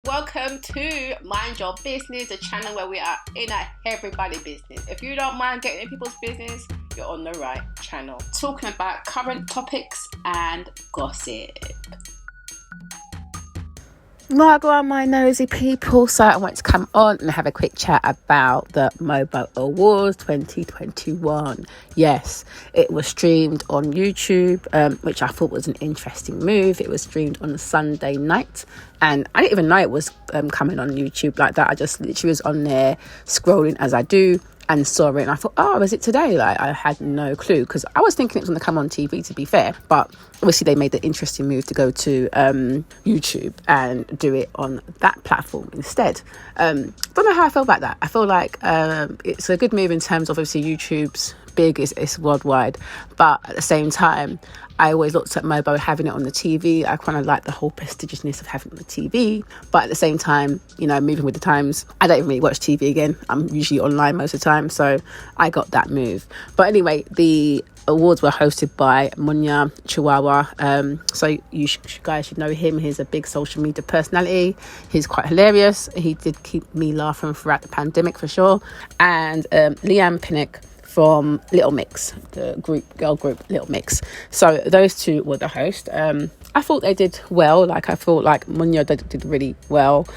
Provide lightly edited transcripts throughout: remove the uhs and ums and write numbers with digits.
Welcome to Mind Your Business, the channel where we are in everybody's business. If you don't mind getting in people's business, you're on the right channel. Talking about current topics and gossip. Welcome, my nosy people. So I want to come on and have a quick chat about the Mobo Awards 2021. Yes, it was streamed on YouTube, which I thought was an interesting move. It was streamed on a Sunday night, and I didn't even know it was coming on YouTube like that. I just literally was on there scrolling as I do, and saw it, and I thought, oh, is it today? Like, I had no clue, because I was thinking it was going to come on TV, to be fair, but obviously they made the interesting move to go to YouTube and do it on that platform instead. Don't know how I feel about that. I feel like it's a good move in terms of, obviously, YouTube's big, it's worldwide, but at the same time, I always looked at Mobo having it on the TV. I kind of like the whole prestigiousness of having it on the TV. But at the same time, you know, moving with the times, I don't even really watch TV again. I'm usually online most of the time. So I got that move. But anyway, the awards were hosted by Munya Chihuahua. So you guys should know him. He's a big social media personality. He's quite hilarious. He did keep me laughing throughout the pandemic for sure. And Leanne Pinnock from Little Mix, the girl group Little Mix. So those two were the host. I thought they did well. Like, I thought like Munya did really well.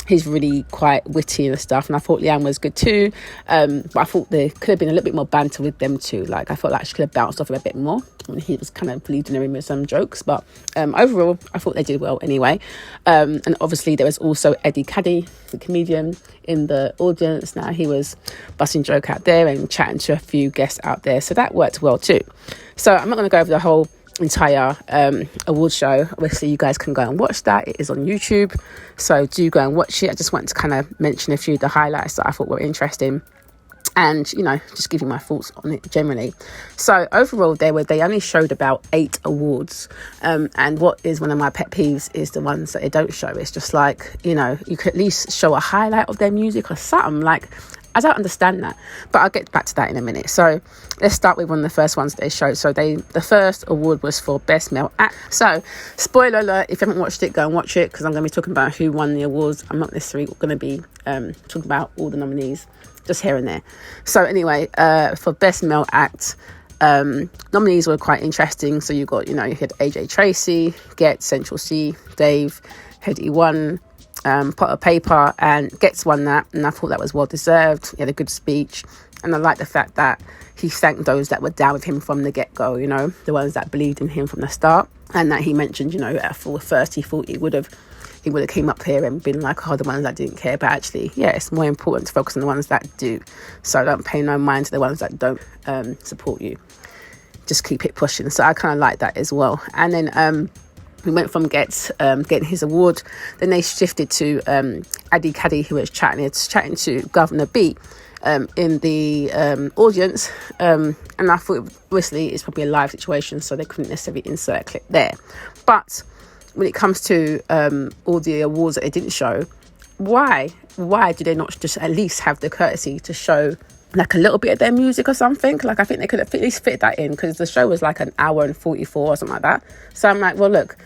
He's really quite witty and stuff, and I thought Leanne was good too. But I thought there could have been a little bit more banter with them too. Like, I felt like she could have bounced off him a bit more when he was kind of leading her in with some jokes. But overall, I thought they did well anyway. And obviously there was also Eddie Caddy, the comedian, in the audience. Now, he was busting joke out there and chatting to a few guests out there, so that worked well too. So I'm not going to go over the whole entire award show. Obviously, you guys can go and watch that. It is on YouTube, so do go and watch it. I just wanted to kind of mention a few of the highlights that I thought were interesting, and, you know, just give you my thoughts on it generally. So overall, they only showed about 8 awards, and what is one of my pet peeves is the ones that they don't show. It's just like, you know, you could at least show a highlight of their music or something. Like, I don't understand that, but I'll get back to that in a minute. So let's start with one of the first ones that they showed. So the first award was for Best Male Act. So spoiler alert, if you haven't watched it, go and watch it, because I'm going to be talking about who won the awards. I'm not necessarily going to be talking about all the nominees, just here and there. So anyway, for Best Male Act, nominees were quite interesting. So you had AJ Tracy, Get, Central C, Dave, Heady One, Pot of Paper, and Gets won that, and I thought that was well deserved. He had a good speech, and I like the fact that he thanked those that were down with him from the get-go, you know, the ones that believed in him from the start, and that he mentioned, you know, at full 30, 40 he would have came up here and been like, oh, the ones that didn't care. But actually, yeah, it's more important to focus on the ones that do. So don't pay no mind to the ones that don't support you. Just keep it pushing. So I kind of like that as well. And then we went from getting his award. Then they shifted to Eddie Caddy, who was chatting to Governor B in the audience. And I thought, obviously, it's probably a live situation, so they couldn't necessarily insert a clip there. But when it comes to all the awards that they didn't show, why do they not just at least have the courtesy to show like a little bit of their music or something? Like, I think they could have at least fit that in, because the show was like an hour and 44 or something like that. So I'm like, well, look,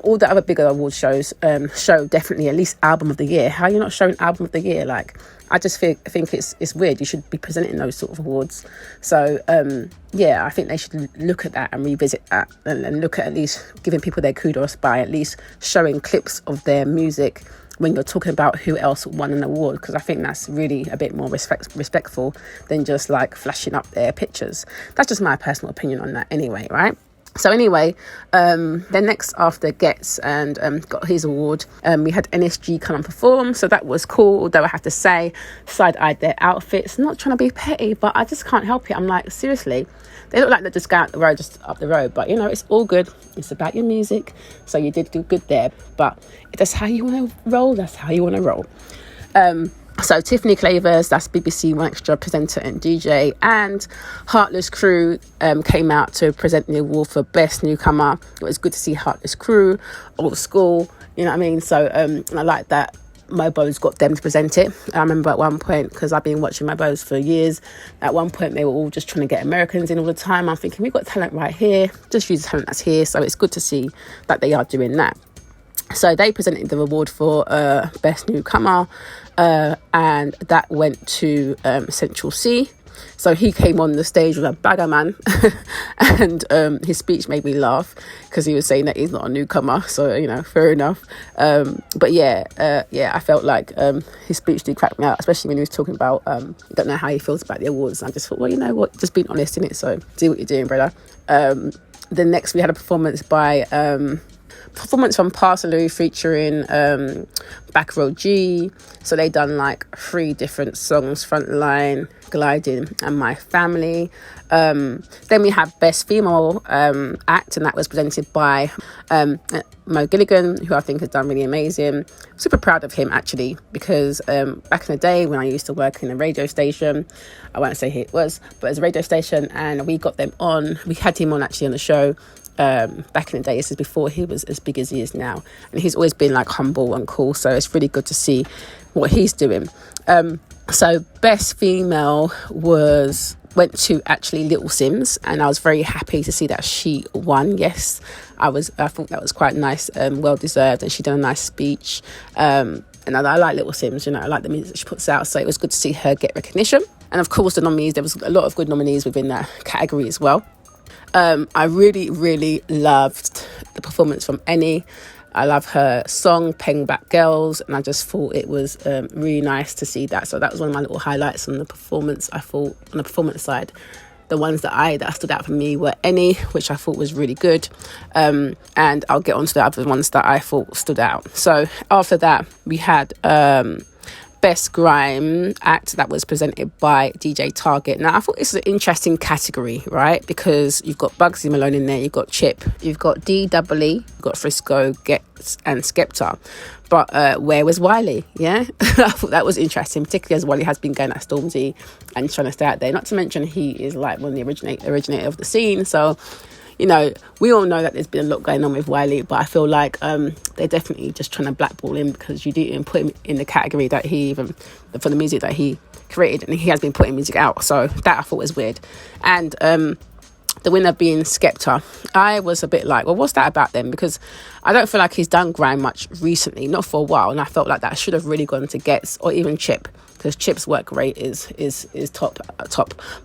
all the other bigger award shows show definitely at least album of the year. How are you not showing album of the year? Like, I just think it's weird. You should be presenting those sort of awards. So yeah, I think they should look at that and revisit that, and look at least giving people their kudos by at least showing clips of their music when you're talking about who else won an award, because I think that's really a bit more respectful than just like flashing up their pictures. That's just my personal opinion on that anyway, right? So anyway, then next after Gets and got his award, we had NSG come and perform. So that was cool, although I have to say, side-eyed their outfits. Not trying to be petty, but I just can't help it. I'm like, seriously, they look like they're just going out the road, just up the road. But, you know, it's all good. It's about your music. So you did do good there. But if that's how you want to roll, that's how you want to roll. So Tiffany Clavers, that's BBC One Extra presenter and DJ, and Heartless Crew came out to present the award for Best Newcomer. It was good to see Heartless Crew, old school, you know what I mean? So and I like that Mobo's got them to present it. I remember at one point, because I've been watching Mobo's for years, at one point they were all just trying to get Americans in all the time. I'm thinking, we've got talent right here, just use the talent that's here. So it's good to see that they are doing that. So they presented the award for Best Newcomer, and that went to Central C. So he came on the stage with a bagger man and his speech made me laugh because he was saying that he's not a newcomer. So, you know, fair enough. But I felt like his speech did crack me out, especially when he was talking about, I don't know how he feels about the awards. And I just thought, well, you know what, just being honest in it. So do what you're doing, brother. Then next we had a performance from Parsaloo featuring Back Row G. So they done like 3 different songs: Frontline, Gliding, and My Family. Then we have Best Female Act, and that was presented by Mo Gilligan, who I think has done really amazing. Super proud of him actually, because back in the day when I used to work in a radio station, I won't say who it was, but it was a radio station, and we had him on actually on the show back in the day. This is before he was as big as he is now, and he's always been like humble and cool, so it's really good to see what he's doing. So Best Female went to actually Little Sims, and I was very happy to see that she won. Yes, I thought that was quite nice, well deserved, and she done a nice speech, and I like Little Sims, you know, I like the music that she puts out, so it was good to see her get recognition. And of course the nominees, there was a lot of good nominees within that category as well. I really, really loved the performance from Eni. I love her song, Peng Back Girls, and I just thought it was really nice to see that. So that was one of my little highlights on the performance. I thought on the performance side, the ones that stood out for me were Eni, which I thought was really good. And I'll get on to the other ones that I thought stood out. So after that, we had Best Grime Act, that was presented by DJ Target. Now I thought this was an interesting category, right? Because you've got Bugsy Malone in there, you've got Chip, you've got DWE, you've got Frisco, Gets, and Skepta. But where was Wiley? Yeah, I thought that was interesting, particularly as Wiley has been going at Stormzy and trying to stay out there. Not to mention he is like one of the originator of the scene. So, you know, we all know that there's been a lot going on with Wiley, but I feel like they're definitely just trying to blackball him, because you didn't even put him in the category that he even, for the music that he created, and he has been putting music out. So that I thought was weird. And the winner being Skepta, I was a bit like, well, what's that about then? Because I don't feel like he's done grime much recently, not for a while, and I felt like that should have really gone to Gets or even Chip, because Chip's work rate is top,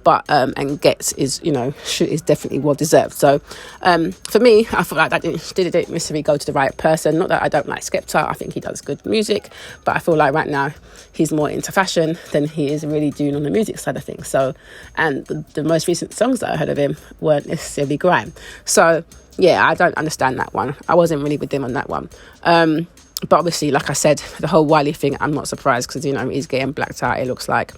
but and Gets is, you know, is definitely well deserved. So for me, I felt like that didn't necessarily go to the right person. Not that I don't like Skepta, I think he does good music, but I feel like right now he's more into fashion than he is really doing on the music side of things. So, and the most recent songs that I heard of him weren't necessarily grime. So yeah, I don't understand that one. I wasn't really with him on that one. But obviously, like I said, the whole Wiley thing, I'm not surprised, because, you know, he's getting blacked out, it looks like.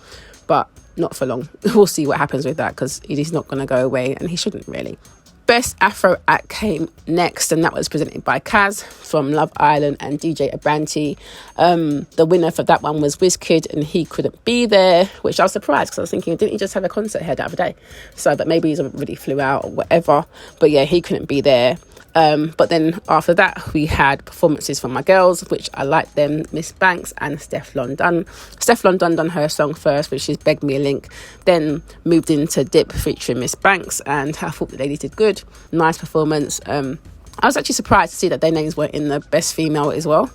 But not for long. We'll see what happens with that, because he's not going to go away, and he shouldn't really. Best Afro Act came next, and that was presented by Kaz from Love Island and DJ Abranti. The winner for that one was Wizkid, and he couldn't be there, which I was surprised, because I was thinking, didn't he just have a concert here the other day? So, but maybe he's already flew out or whatever. But yeah, he couldn't be there. But then after that, we had performances from my girls, which I liked them, Miss Banks and Steph London. Steph London done her song first, which is Beg Me a Link, then moved into Dip featuring Miss Banks, and I thought the ladies did good. Nice performance. I was actually surprised to see that their names were in the Best Female as well.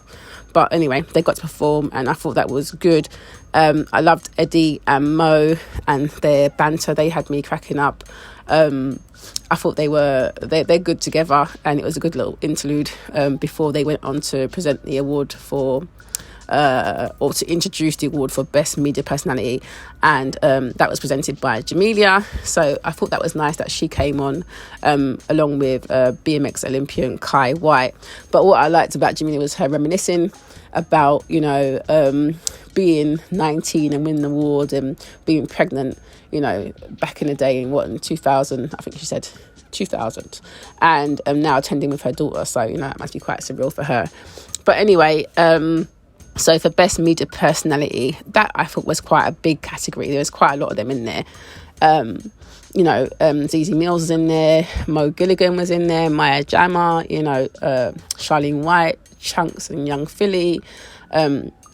But anyway, they got to perform, and I thought that was good. I loved Eddie and Mo and their banter. They had me cracking up. I thought they're good together, and it was a good little interlude before they went on to present the award for or to introduce the award for Best Media Personality, and that was presented by Jamelia. So I thought that was nice that she came on along with BMX Olympian Kai White. But what I liked about Jamelia was her reminiscing about, you know, being 19 and winning the award, and being pregnant, you know, back in the day in 2000, I think she said 2000, and now attending with her daughter. So, you know, that must be quite surreal for her. But anyway, so for Best Media Personality, that I thought was quite a big category. There was quite a lot of them in there. You know, ZZ Mills was in there, Mo Gilligan was in there, Maya Jama, you know, Charlene White, Chunks and Young Philly.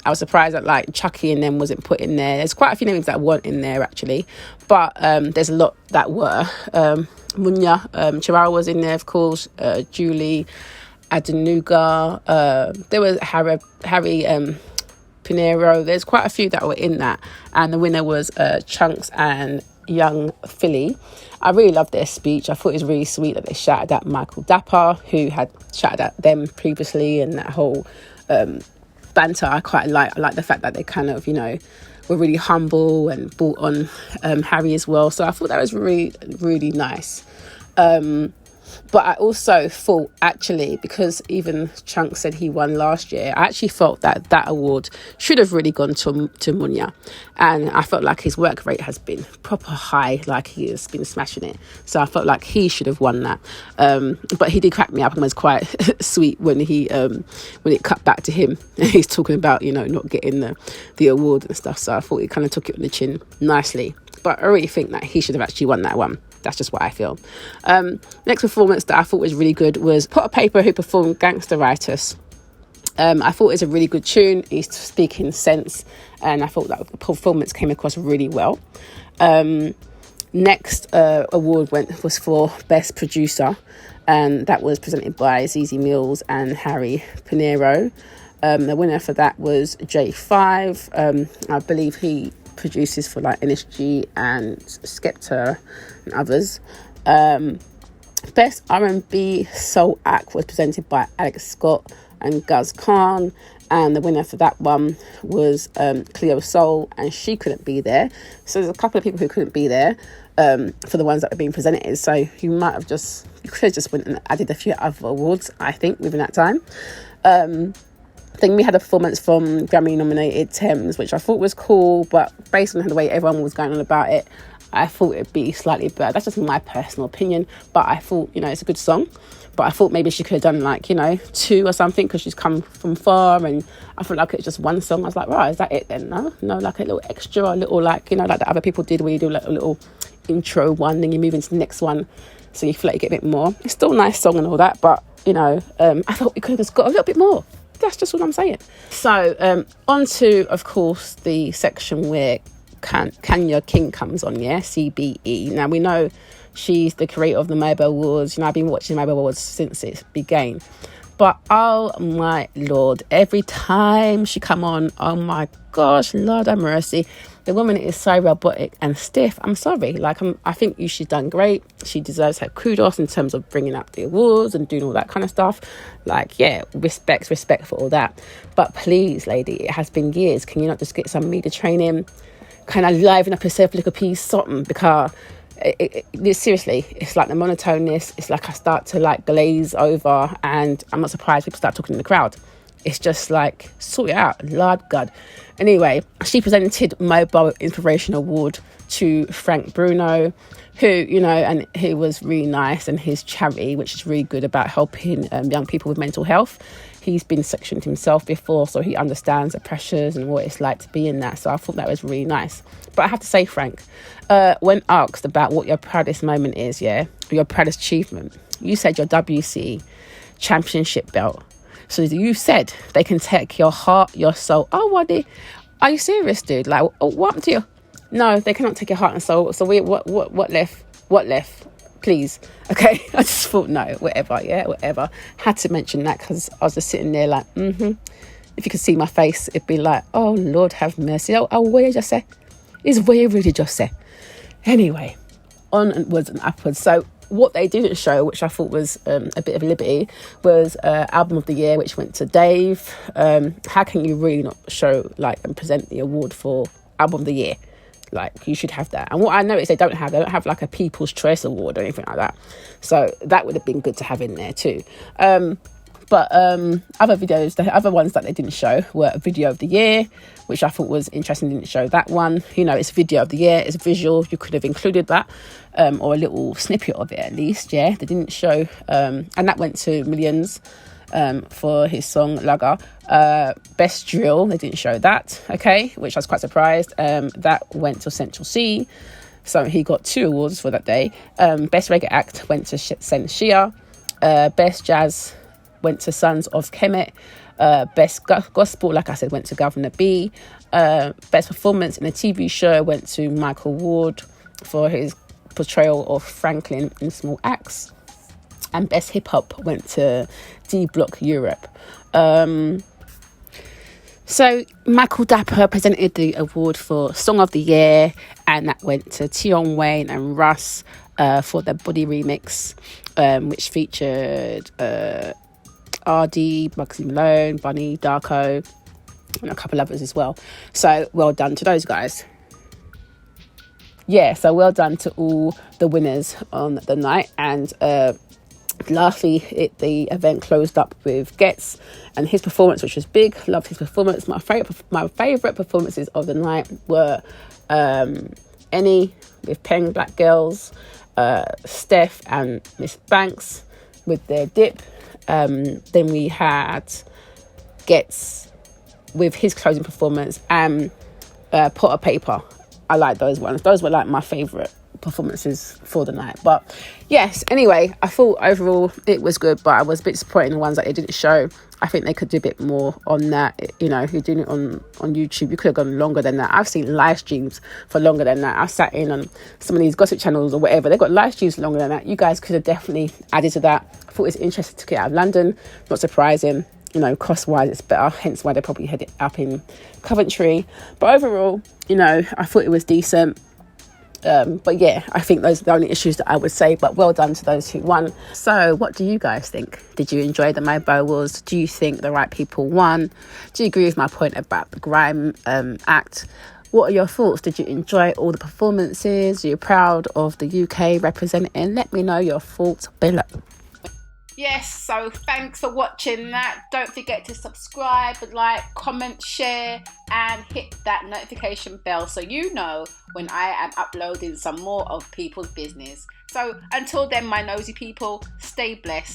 I was surprised that like Chucky and them wasn't put in there. There's quite a few names that weren't in there actually, but there's a lot that were. Munya Chirara was in there, of course, Julie, Adenuga. There was Harry Pinero. There's quite a few that were in that, and the winner was Chunks and Young Philly. I really loved their speech. I thought it was really sweet that they shouted at Michael Dapper, who had shouted at them previously, and that whole banter. I quite like. I like the fact that they kind of, were really humble and brought on Harry as well. So I thought that was really, really nice. But I also thought, actually, because even Chunk said he won last year, I actually felt that award should have really gone to Munya. And I felt like his work rate has been proper high, like he has been smashing it. So I felt like he should have won that. But he did crack me up and was quite sweet when it cut back to him. He's talking about, not getting the award and stuff. So I thought he kind of took it on the chin nicely. But I really think that he should have actually won that one. That's just what I feel. Next performance that I thought was really good was Potter Paper, who performed Gangsteritis. I thought it was a really good tune. He's speaking sense, and I thought that the performance came across really well. Next award was for Best Producer, and that was presented by ZZ Mills and Harry Pinero. The winner for that was J5. I believe he produces for like NSG and Skepta and others. Best R&B Soul Act was presented by Alex Scott and Guz Khan, and the winner for that one was Cleo Soul, and she couldn't be there. So there's a couple of people who couldn't be there for the ones that were being presented. So you could have just went and added a few other awards, I think, within that time. I think we had a performance from Grammy-nominated Thames, which I thought was cool, but based on the way everyone was going on about it, I thought it'd be slightly better. That's just my personal opinion, but I thought, it's a good song. But I thought maybe she could have done 2 or something, because she's come from far, and I felt like it's just one song. I was like, right, is that it then? No, like a little extra, a little like the other people did, where you do like a little intro one, then you move into the next one, so you feel like you get a bit more. It's still a nice song and all that, but I thought we could have just got a little bit more. That's just what I'm saying. So on to, of course, the section where Kanye King comes on, CBE. Now, we know she's the creator of the Mobo Awards. I've been watching Mobo Awards since it began. But, oh my Lord, every time she come on, oh my gosh, Lord have mercy. The woman is so robotic and stiff. I'm sorry. I think she's done great. She deserves her kudos in terms of bringing up the awards and doing all that kind of stuff. Respect for all that. But please, lady, it has been years. Can you not just get some media training? Kind of liven up yourself a little piece, something, because seriously, it's like the monotoneness. It's like I start to glaze over, and I'm not surprised people start talking in the crowd. It's just sort it out, Lord God. Anyway, she presented Mobo Inspiration Award to Frank Bruno, who, and he was really nice, and his charity, which is really good about helping young people with mental health. He's been sectioned himself before, so he understands the pressures and what it's like to be in that. So I thought that was really nice. But I have to say, Frank, when asked about what your proudest moment is, your proudest achievement, you said your WC championship belt. So you said they can take your heart, your soul. Oh, what? Are you serious, dude? What happened to you? No, they cannot take your heart and soul. So what left? What left? Please. Okay. I just thought, no, whatever. Had to mention that because I was just sitting there If you could see my face, it'd be like, oh, Lord have mercy. Oh, what did you just say? It's where really just say. Anyway, onwards and upwards. So what they didn't show, which I thought was a bit of a liberty, was Album of the Year, which went to Dave. How can you really not show and present the award for Album of the Year? You should have that. And what I noticed they don't have a People's Choice Award or anything like that. So that would have been good to have in there too. But other videos, the other ones that they didn't show were Video of the Year, which I thought was interesting. Didn't show that one. It's Video of the Year. It's visual. You could have included that, or a little snippet of it at least. They didn't show, and that went to Millions for his song Laga. Best Drill, they didn't show that. Okay, which I was quite surprised. That went to Central C. So he got 2 awards for that day. Best Reggae Act went to Sen Shia. Best Jazz went to Sons of Kemet. Best Gospel, like I said, went to Governor B. Best Performance in a TV show went to Michael Ward for his portrayal of Franklin in Small Axe. and Best Hip Hop went to D Block Europe. So Michael Dapper presented the award for Song of the Year, and that went to Tion Wayne and Russ for their Body remix, which featured RD, Bugsy Malone, Bunny, Darko, and a couple others as well. So well done to those guys. Yeah, so well done to all the winners on the night. And lastly, the event closed up with Getz and his performance, which was big. Loved his performance. My favourite performances of the night were Any with Peng Black Girls, Steph and Miss Banks with their dip. Then we had Getz with his closing performance, and Potter Paper. I like those ones. Those were like my favourite performances for the night. But yes, anyway, I thought overall it was good, but I was a bit disappointed in the ones that they didn't show. I think they could do a bit more on that. You know, if you're doing it on YouTube, you could have gone longer than that. I've seen live streams for longer than that. I sat in on some of these gossip channels or whatever. They've got live streams longer than that. You guys could have definitely added to that. I thought it was interesting to get out of London. Not surprising. You know, cost-wise, it's better. Hence why they probably had it up in Coventry. But overall, you know, I thought it was decent. But yeah, I think those are the only issues that I would say. But well done to those who won. So what do you guys think? Did you enjoy the Mobo Awards? Do you think the right people won? Do you agree with my point about the Grime act? What are your thoughts? Did you enjoy all the performances? Are you proud of the UK representing? Let me know your thoughts below. Yes, so thanks for watching that. Don't forget to subscribe, like, comment, share, and hit that notification bell so you know when I am uploading some more of people's business. So until then, my nosy people, stay blessed.